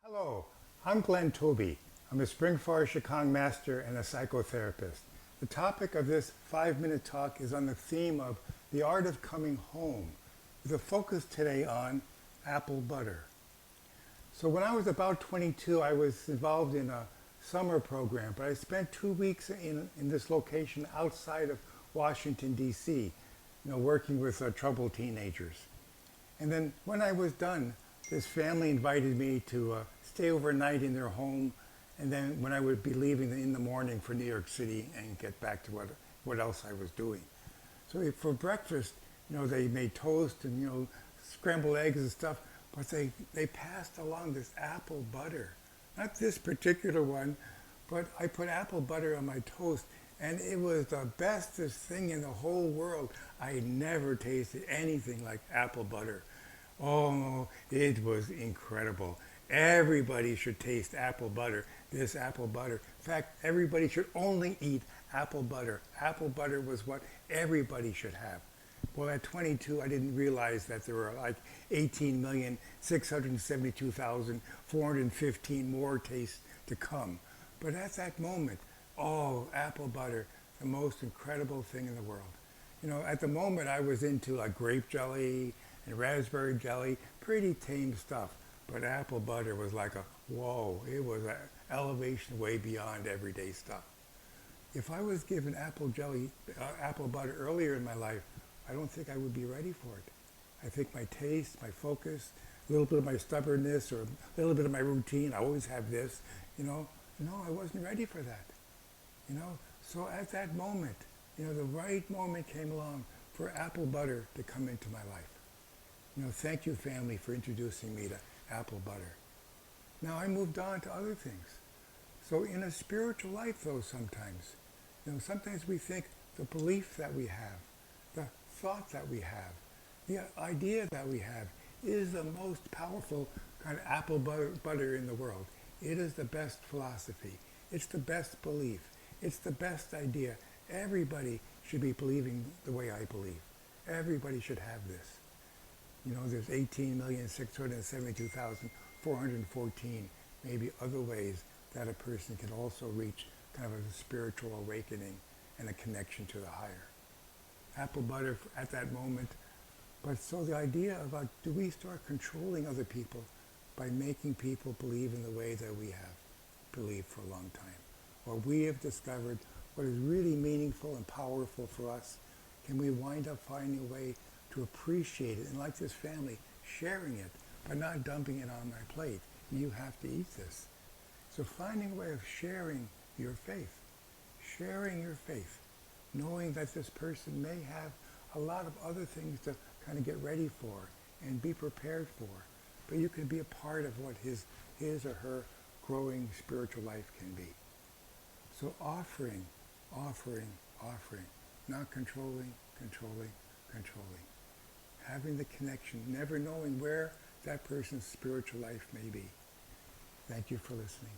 Hello, I'm Glenn Tobey. I'm a Spring Forest Shikang master and a psychotherapist. The topic of this 5-minute talk is on the theme of the art of coming home, with a focus today on apple butter. So when I was about 22, I was involved in a summer program, but I spent 2 weeks in this location outside of Washington, D.C., working with troubled teenagers. And then when I was done, this family invited me to stay overnight in their home, and then when I would be leaving in the morning for New York City and get back to what else I was doing. So for breakfast, they made toast and scrambled eggs and stuff, but they passed along this apple butter. Not this particular one, but I put apple butter on my toast, and it was the bestest thing in the whole world. I never tasted anything like apple butter. Oh, it was incredible. Everybody should taste apple butter, this apple butter. In fact, everybody should only eat apple butter. Apple butter was what everybody should have. Well, at 22, I didn't realize that there were like 18,672,415 more tastes to come. But at that moment, oh, apple butter, the most incredible thing in the world. At the moment, I was into like grape jelly and raspberry jelly, pretty tame stuff. But apple butter was like a whoa, it was an elevation way beyond everyday stuff. If I was given apple butter earlier in my life, I don't think I would be ready for it. I think my taste, my focus, a little bit of my stubbornness or a little bit of my routine, I always have this, no, I wasn't ready for that. So at that moment, the right moment came along for apple butter to come into my life. Thank you, family, for introducing me to apple butter. Now I moved on to other things. So in a spiritual life, though, sometimes we think the belief that we have, the thought that we have, the idea that we have is the most powerful kind of apple butter in the world. It is the best philosophy. It's the best belief. It's the best idea. Everybody should be believing the way I believe. Everybody should have this. There's 18,672,414 maybe other ways that a person can also reach kind of a spiritual awakening and a connection to the higher. Apple butter at that moment. But so the idea about, do we start controlling other people by making people believe in the way that we have believed for a long time? Or we have discovered what is really meaningful and powerful for us? Can we wind up finding a way to appreciate it, and like this family, sharing it, but not dumping it on my plate? You have to eat this. So finding a way of sharing your faith, knowing that this person may have a lot of other things to kind of get ready for and be prepared for, but you can be a part of what his or her growing spiritual life can be. So offering, not controlling. Having the connection, never knowing where that person's spiritual life may be. Thank you for listening.